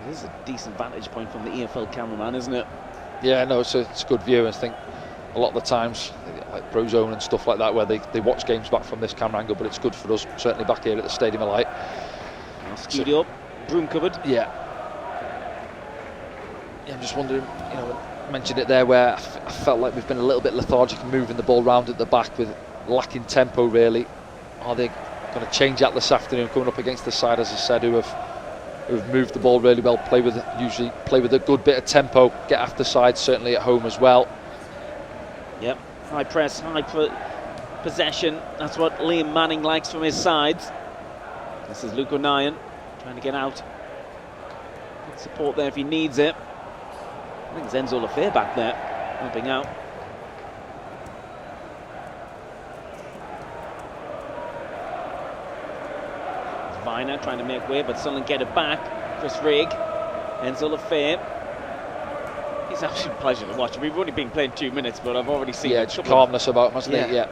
This is a decent vantage point from the EFL cameraman, isn't it? Yeah, no, it's a good view. I think a lot of the times, like Brozone and stuff like that, where they watch games back from this camera angle, but it's good for us, certainly back here at the Stadium of Light. Our studio, broom cupboard. Yeah. I'm just wondering, you know, I mentioned it there where I felt like we've been a little bit lethargic in moving the ball round at the back with lacking tempo, really. Are they going to change that this afternoon, coming up against the side, as I said, who've moved the ball really well, usually play with a good bit of tempo, get after sides, certainly at home as well. Yep, high press, possession. That's what Liam Manning likes from his sides. This is Luke O'Nien trying to get out. Good support there if he needs it. I think it's Enzo Lafay back there, helping out. Viner trying to make way, but Sunderland get it back. Chris Rigg, Enzo Lafay. He's actually a pleasure to watch. We've only been playing 2 minutes, but I've already seen just calmness about him, hasn't he? Yeah.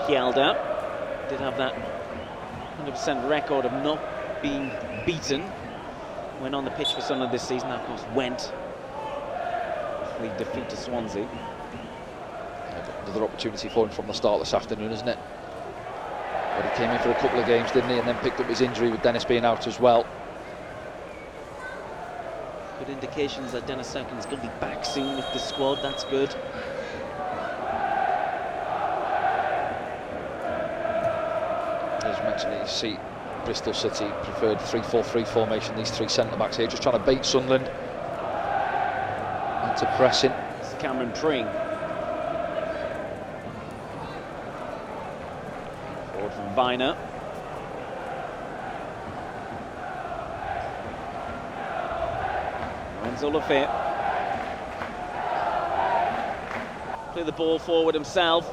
Yelda did have that 100% record of not being beaten when on the pitch for Sunderland this season. That, of course, went with the defeat to Swansea. Another opportunity for him from the start this afternoon, isn't it? But he came in for a couple of games, didn't he, and then picked up his injury with Dennis being out as well. Good indications that Dennis Second is going to be back soon with the squad. That's good. As mentioned, you see Bristol City preferred 3-4-3 formation. These three centre-backs here just trying to bait Sunderland into pressing. It's Cameron Pring. Forward from Viner. Enzo Lafay. Play the ball forward himself.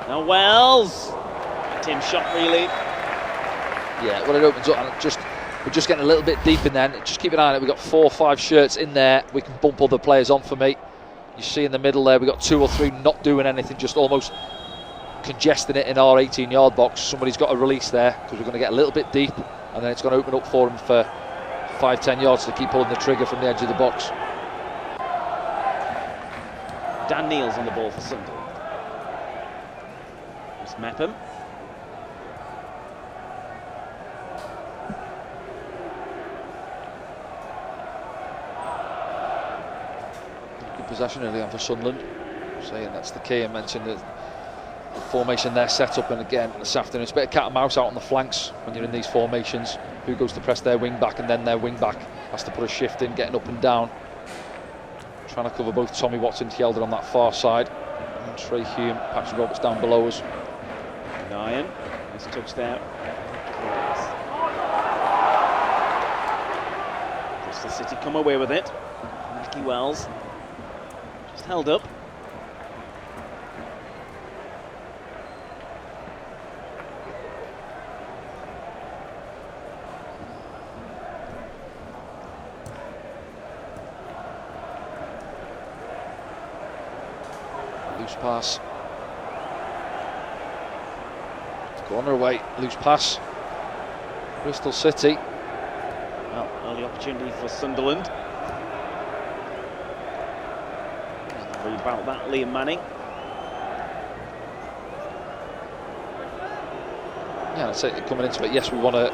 Now Wells. Tim shot really. Yeah, well, it opens up, and we're just getting a little bit deep in there. Just keep an eye on it. We've got 4 or 5 shirts in there. We can bump other players on for me. You see in the middle there, we've got 2 or 3 not doing anything, just almost congesting it in our 18-yard box. Somebody's got to release there because we're going to get a little bit deep, and then it's going to open up for them for 5-10 yards to keep pulling the trigger from the edge of the box. Dan Neal's on the ball for Sunderland. It's Mepham. Possession early on for Sunderland, saying that's the key. I mentioned the formation they're set up, and again this afternoon it's a bit of cat and mouse out on the flanks when you're in these formations. Who goes to press their wing back, and then their wing back has to put a shift in, getting up and down, trying to cover both Tommy Watson and Yelder on that far side, and Trey Hume, Patrick Roberts down below us. Nyan, nice touch there. Bristol City come away with it. Mackie Wells just held up. Loose pass. Corner away, loose pass. Bristol City. Well, early opportunity for Sunderland. Don't worry about that, Liam Manning. Yeah, I'd say coming into it, yes, we want a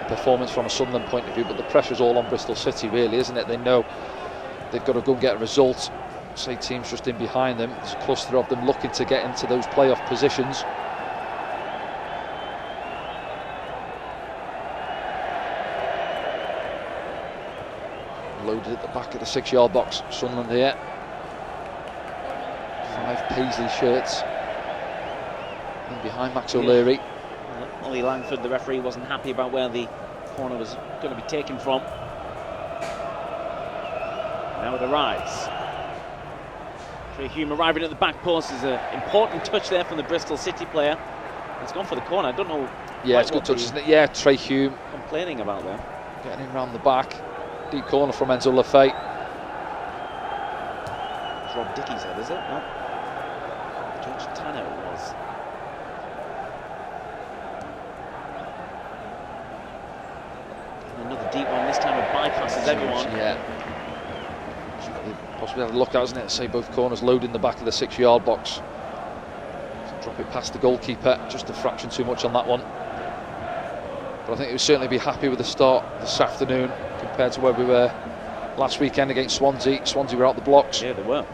performance from a Sunderland point of view, but the pressure's all on Bristol City, really, isn't it? They know they've got to go and get a result. Say teams just in behind them. There's a cluster of them looking to get into those playoff positions. Loaded at the back of the 6-yard box. Sunderland here. 5 Paisley shirts. In behind Max O'Leary. Ollie Langford, the referee, wasn't happy about where the corner was going to be taken from. Now it arrives. Trey Hume arriving at the back post is an important touch there from the Bristol City player. It's gone for the corner. I don't know. Yeah, it's a good touch, isn't it? Yeah, Trey Hume complaining about there. Getting him round the back. Deep corner from Enzo Lafay. It's Rob Dickey's head, is it? No. George Tanner it was. Another deep one, this time it bypasses everyone. Yeah. Possibly had a look at, isn't it? Say both corners load in the back of the 6-yard box. So drop it past the goalkeeper, just a fraction too much on that one. But I think he would certainly be happy with the start this afternoon compared to where we were last weekend against Swansea. Swansea were out the blocks. Yeah, they were.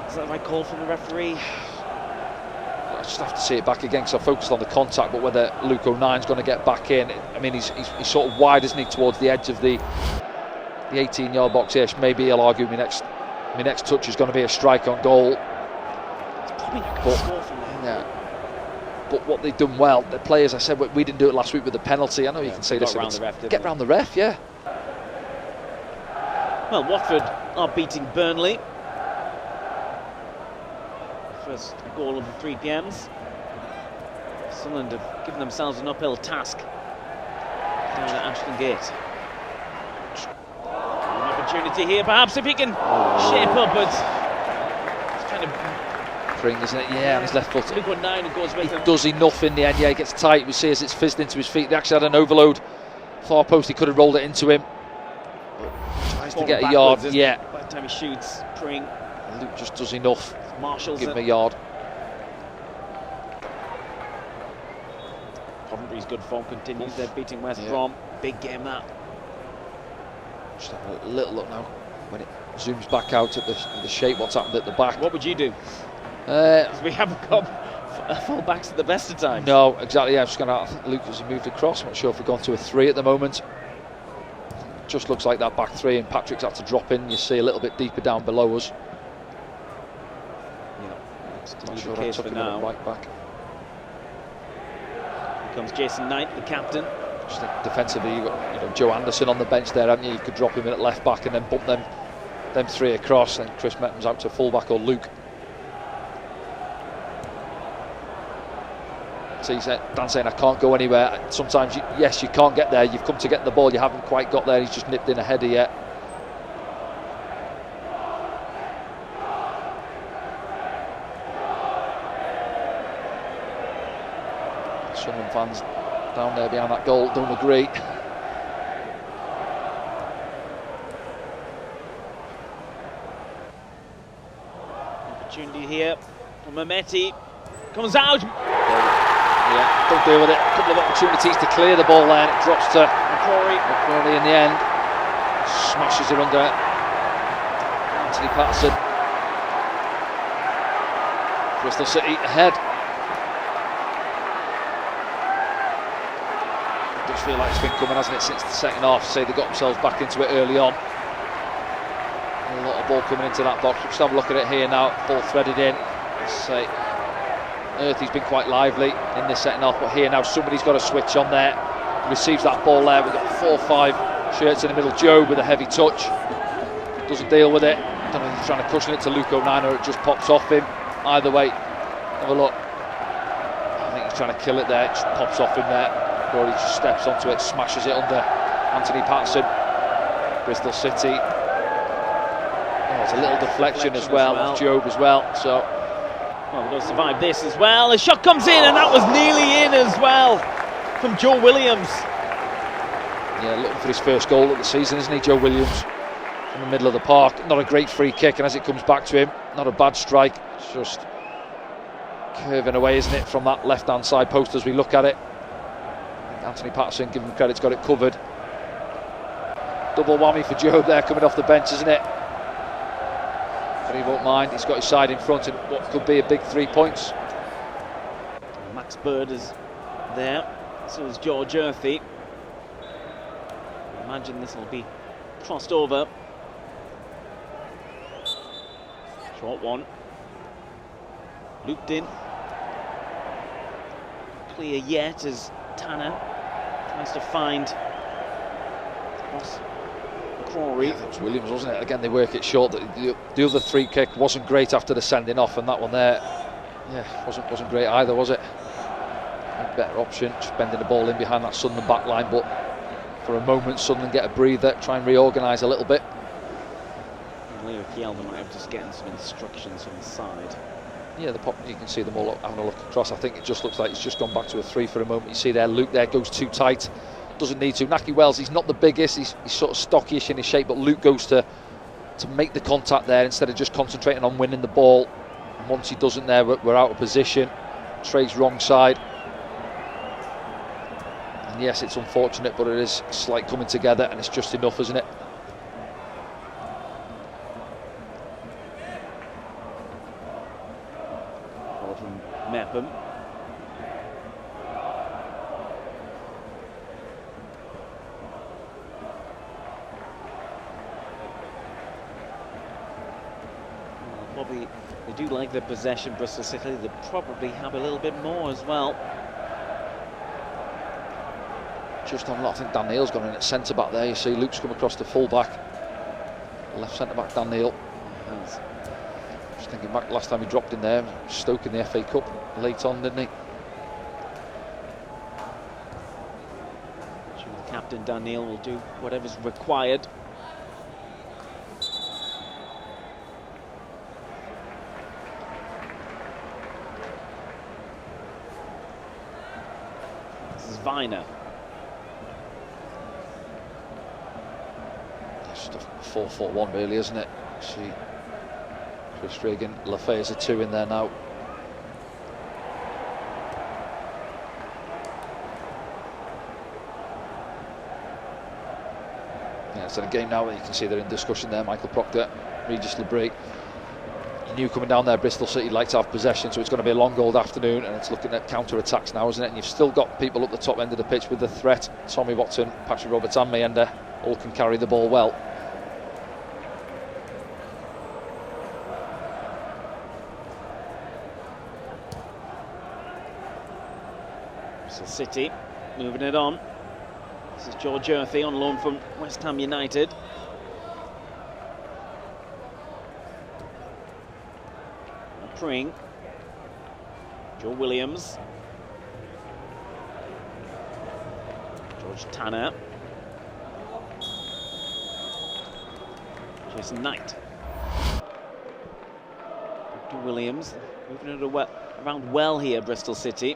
Is that the right call from the referee? I just have to see it back again because I focused on the contact, but whether Luke O'Nine's going to get back in. I mean, he's sort of wide, isn't he, towards the edge of the 18-yard box-ish. Maybe he'll argue my next touch is going to be a strike on goal. It's probably not going to score from there. Yeah. But what they've done well, the players, I said we didn't do it last week with the penalty. I know you can say this. Get round the ref, yeah. Well, Watford are beating Burnley. First goal of the 3 PMs. Sunderland have given themselves an uphill task down at Ashton Gate. An opportunity here, perhaps, if he can shape up, but he's trying to bring, isn't it? Yeah, on his left foot. Luke O'Nine goes with him. Does enough in the end. Yeah, he gets tight. We see as it's fizzed into his feet. They actually had an overload. Far post, he could have rolled it into him. Tries to get a yard. Yeah. By the time he shoots, Pring. Luke just does enough. Marshall's give him a yard. Coventry's good form continues. They're beating West Brom. Big game that. Just have a little look now when it zooms back out at the shape. What's happened at the back? What would you do? Because we haven't got full backs at the best of times. No, exactly. Yeah, I'm just going to. I think Luke has moved across. I'm not sure if we've gone to a 3 at the moment. Just looks like that back 3, and Patrick's had to drop in. You see a little bit deeper down below us. Not sure I took him right back. Here comes Jason Knight, the captain. Just think defensively, you've got Joe Anderson on the bench there, haven't you? You could drop him in at left back and then bump them 3 across, and Chris Metton's out to full back or Luke. So Dan saying I can't go anywhere. Sometimes yes, you can't get there. You've come to get the ball, you haven't quite got there. He's just nipped in a header yet. Sunderland fans down there behind that goal don't agree. Opportunity here from Mehmeti. Comes out. Yeah, don't deal with it. A couple of opportunities to clear the ball there, and it drops to McCrory in the end. Smashes it under Anthony Patterson. Bristol City ahead. Does feel like it's been coming, hasn't it, since the second half. Say they got themselves back into it early on. A lot of ball coming into that box. We'll just have a look at it here now. Ball threaded in. Let's say Earthy's been quite lively in this second half, but here now somebody's got a switch on there. Receives that ball there. We've got 4 or 5 shirts in the middle. Joe with a heavy touch. Doesn't deal with it. Don't know if he's trying to cushion it to Luke O'Nine or it just pops off him. Either way, have a look. I think he's trying to kill it there. It just pops off him there. Or he just steps onto it, smashes it under Anthony Patterson. Bristol City. Oh, it's a little deflection as well. Off Job as well. So, well, we're going to survive this as well. A shot comes in, and that was nearly in as well from Joe Williams. Yeah, looking for his first goal of the season, isn't he, Joe Williams? In the middle of the park. Not a great free kick, and as it comes back to him, not a bad strike. It's just curving away, isn't it, from that left-hand side post as we look at it. Anthony Patterson, give him credit, has got it covered. Double whammy for Joe there coming off the bench, isn't it? But he won't mind, he's got his side in front and what could be a big 3 points. Max Bird is there, so is George Earthy. I imagine this will be crossed over. Short one. Looped in. Clear yet as Tanner tries to find McCrory. Yeah, that was Williams, wasn't it? Again, they work it short. The other free kick wasn't great after the sending off, and that one there, yeah, wasn't great either, was it? A better option, just bending the ball in behind that Sunderland back line, but for a moment Sunderland get a breather, try and reorganise a little bit. Leo Kielder might have just getting some instructions from the side. Yeah, you can see them all having a look across. I think it just looks like it's just gone back to a 3 for a moment. You see there, Luke there goes too tight. Doesn't need to. Naki Wells, he's not the biggest. He's sort of stockish in his shape, but Luke goes to make the contact there instead of just concentrating on winning the ball. And once he doesn't there, we're out of position. Trey's wrong side. And yes, it's unfortunate, but it is slight coming together, and it's just enough, isn't it? Ball from Mepham. Probably, they do like the possession, Bristol City. They probably have a little bit more as well. Just on lot, I think Dan Neil's gone in at centre back there. You see Luke's come across to full back. Left centre back Dan Neil. Just thinking back last time he dropped in there, Stoke in the FA Cup late on, didn't he? Sure, the captain Dan Neil will do whatever's required. This is Viner. Just a 4-4-1 really, isn't it? See Chris Regan, Lafay's a 2 in there now. Yeah, it's in a game now where you can see they're in discussion there. Michael Proctor, Regis Labrie. You knew coming down there Bristol City like to have possession, so it's going to be a long old afternoon, and it's looking at counter-attacks now, isn't it? And you've still got people up the top end of the pitch with the threat. Tommy Watson, Patrick Roberts and Mayenda all can carry the ball well. Bristol City moving it on. This is George Earthy on loan from West Ham United. Pring. Joe Williams. George Tanner. Jason Knight. Joe Williams moving it around well here, Bristol City.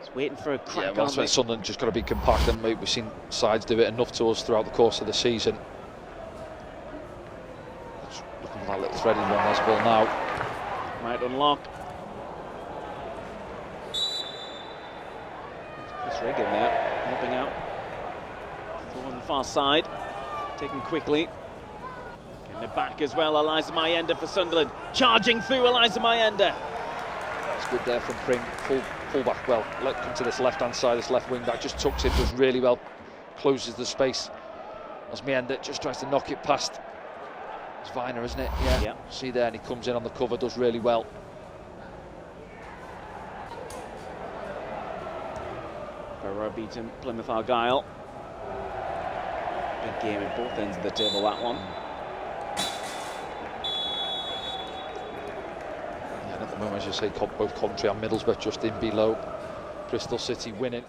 Just waiting for a crack. Yeah, well, that's where Sunderland just got to be compact, and we've seen sides do it enough to us throughout the course of the season. Just looking for that little threading one, there's the ball now. Might unlock. Chris Regan there, helping out. On the far side, taken quickly. Getting it back as well, Eliza Mayenda for Sunderland. Charging through Eliza Mayenda. That's good there from Pring, full back well. Let come to this left-hand side, this left wing back, just tucks it, does really well. Closes the space. As Mayenda just tries to knock it past. It's Viner, isn't it? Yeah. Yeah. See there, and he comes in on the cover, does really well. Ferrer beating Plymouth Argyle. Big game at both ends of the table, that one. Yeah, and at the moment, as you say, both Coventry and Middlesbrough just in below. Bristol City winning.